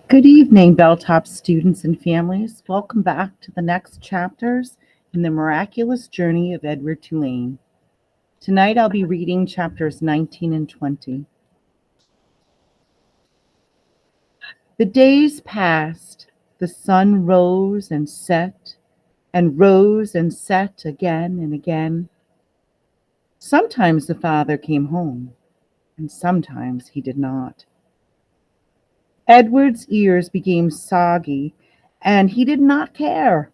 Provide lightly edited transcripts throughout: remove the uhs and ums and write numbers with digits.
Good evening, Belltop students and families. Welcome back to the next chapters in the miraculous journey of Edward Tulane. Tonight I'll be reading chapters 19 and 20. The days passed. The sun rose and set again and again. Sometimes the father came home, and sometimes he did not. Edward's ears became soggy, and he did not care.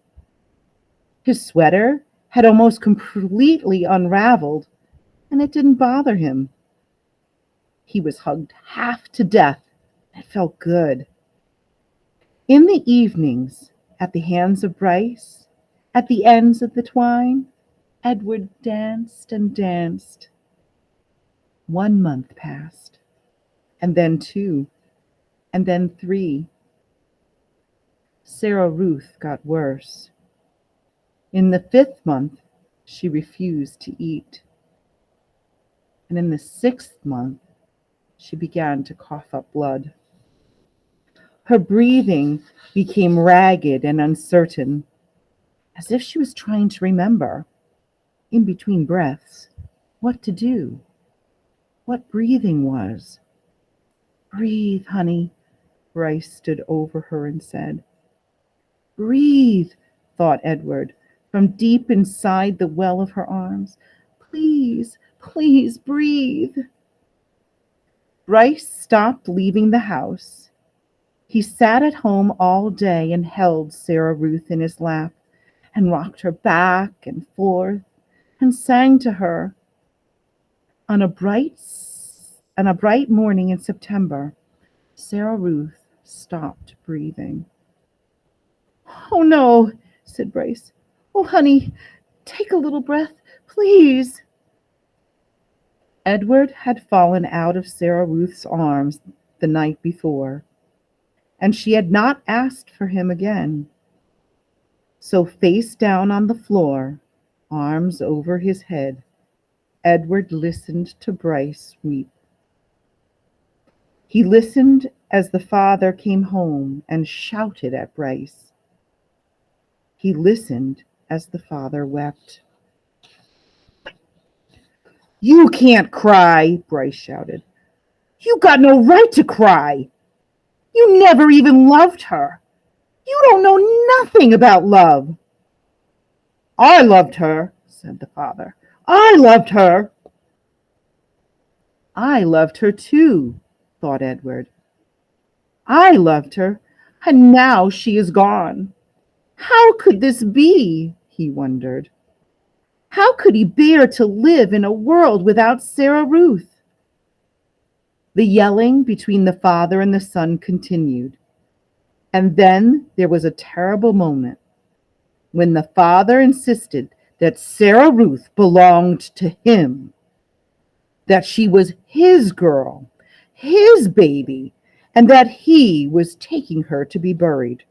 His sweater had almost completely unraveled, and it didn't bother him. He was hugged half to death. It felt good. In the evenings, at the hands of Bryce, at the ends of the twine, Edward danced and danced. 1 month passed, and then 2, and then 3. Sarah Ruth got worse. In the 5th month, she refused to eat. And in the 6th month, she began to cough up blood. Her breathing became ragged and uncertain, as if she was trying to remember, in between breaths, what to do, what breathing was. "Breathe, honey," Bryce stood over her and said. "Breathe," thought Edward, from deep inside the well of her arms. "Please, please breathe." Bryce stopped leaving the house. He sat at home all day and held Sarah Ruth in his lap and rocked her back and forth and sang to her. On a bright morning in September, Sarah Ruth stopped breathing. "Oh no," said Bryce. "Oh, honey, take a little breath, please." Edward had fallen out of Sarah Ruth's arms the night before, and she had not asked for him again. So face down on the floor, arms over his head, Edward listened to Bryce weep. He listened as the father came home and shouted at Bryce. He listened as the father wept. "You can't cry," Bryce shouted. "You got no right to cry. You never even loved her. You don't know nothing about love." "I loved her," said the father. "I loved her." "I loved her too," thought Edward. "I loved her, and now she is gone. How could this be?" he wondered. How could he bear to live in a world without Sarah Ruth? The yelling between the father and the son continued. And then there was a terrible moment when the father insisted that Sarah Ruth belonged to him, that she was his girl, his baby, and that he was taking her to be buried.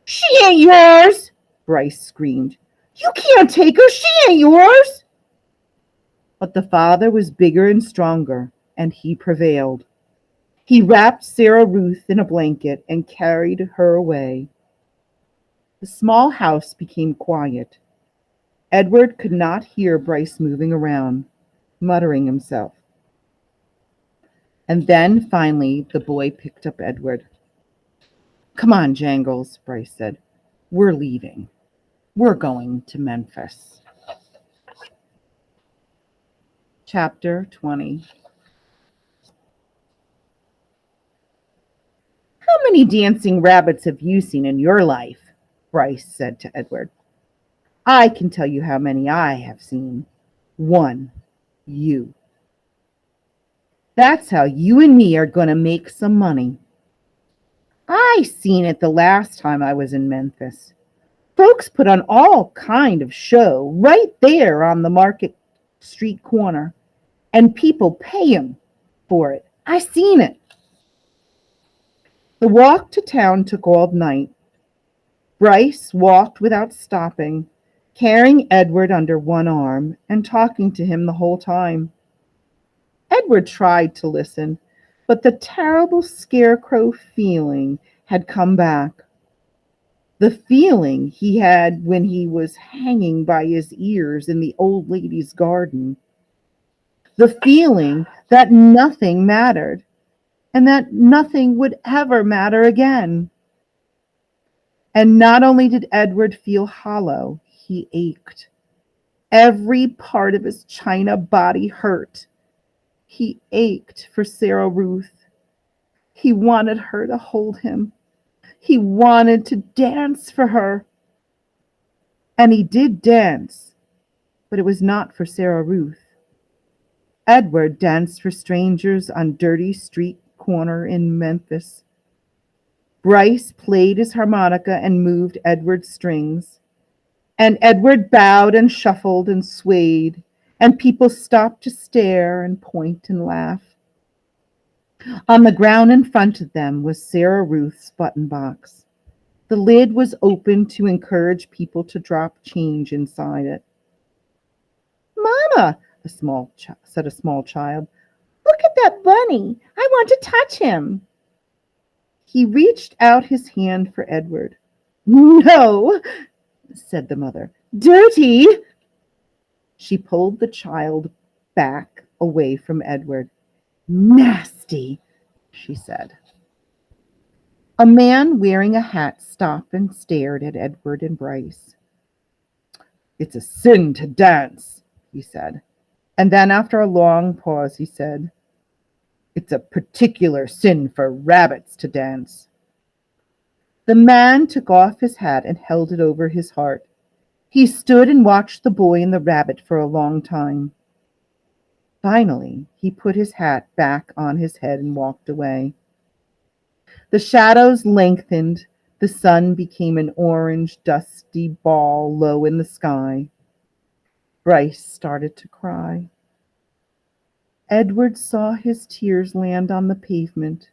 "She ain't yours," Bryce screamed. "You can't take her. She ain't yours." But the father was bigger and stronger, and he prevailed. He wrapped Sarah Ruth in a blanket and carried her away. The small house became quiet. Edward could not hear Bryce moving around, muttering himself. And then finally the boy picked up Edward. "Come on, Jangles," Bryce said. "We're leaving. We're going to Memphis." Chapter 20. "How many dancing rabbits have you seen in your life?" Bryce said to Edward. "I can tell you how many I have seen. 1. You. That's how you and me are going to make some money. I seen it the last time I was in Memphis. Folks put on all kind of show right there on the Market Street corner, and people pay 'em for it. I seen it." The walk to town took all night. Bryce walked without stopping, carrying Edward under one arm and talking to him the whole time. Edward tried to listen, But the terrible scarecrow feeling had come back. The feeling he had when he was hanging by his ears in the old lady's garden. The feeling that nothing mattered and that nothing would ever matter again. And not only did Edward feel hollow, he ached. Every part of his china body hurt. He ached for Sarah Ruth. He wanted her to hold him. He wanted to dance for her. And he did dance, but it was not for Sarah Ruth. Edward danced for strangers on dirty street corner in Memphis. Bryce played his harmonica and moved Edward's strings. And Edward bowed and shuffled and swayed, and people stopped to stare and point and laugh. On the ground in front of them was Sarah Ruth's button box. The lid was open to encourage people to drop change inside it. "Mama," said a small child, "look at that bunny. I want to touch him." He reached out his hand for Edward. "No," said the mother. "Dirty." She pulled the child back away from Edward. "Nasty," she said. A man wearing a hat stopped and stared at Edward and Bryce. "It's a sin to dance," he said. And then after a long pause, he said, "It's a particular sin for rabbits to dance." The man took off his hat and held it over his heart. He stood and watched the boy and the rabbit for a long time. Finally, he put his hat back on his head and walked away. The shadows lengthened. The sun became an orange, dusty ball low in the sky. Bryce started to cry. Edward saw his tears land on the pavement.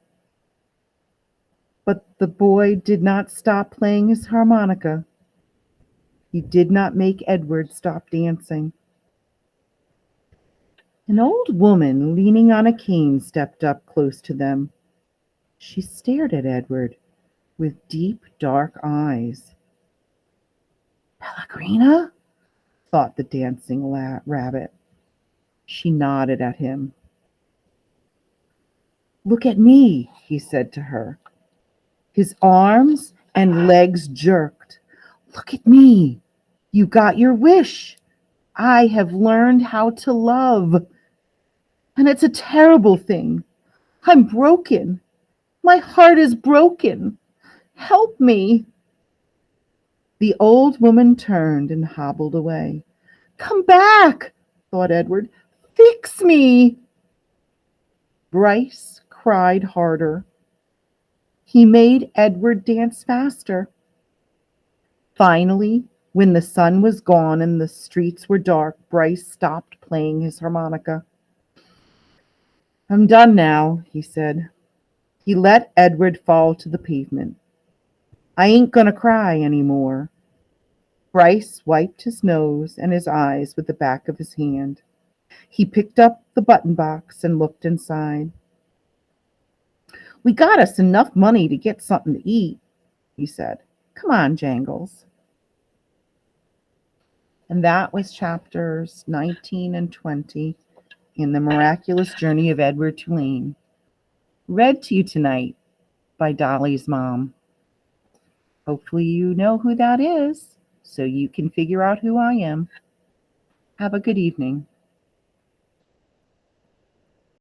But the boy did not stop playing his harmonica. He did not make Edward stop dancing. An old woman leaning on a cane stepped up close to them. She stared at Edward with deep, dark eyes. "Pellegrina?" thought the dancing rabbit. She nodded at him. "Look at me," he said to her. His arms and legs jerked. "Look at me. You got your wish. I have learned how to love. And it's a terrible thing. I'm broken. My heart is broken. Help me." The old woman turned and hobbled away. "Come back," thought Edward. "Fix me." Bryce cried harder. He made Edward dance faster. Finally, when the sun was gone and the streets were dark, Bryce stopped playing his harmonica. "I'm done now," he said. He let Edward fall to the pavement. "I ain't gonna cry anymore." Bryce wiped his nose and his eyes with the back of his hand. He picked up the button box and looked inside. "We got us enough money to get something to eat," he said. "Come on, Jangles." And that was chapters 19 and 20 in The Miraculous Journey of Edward Tulane. Read to you tonight by Dolly's mom. Hopefully you know who that is, so you can figure out who I am. Have a good evening.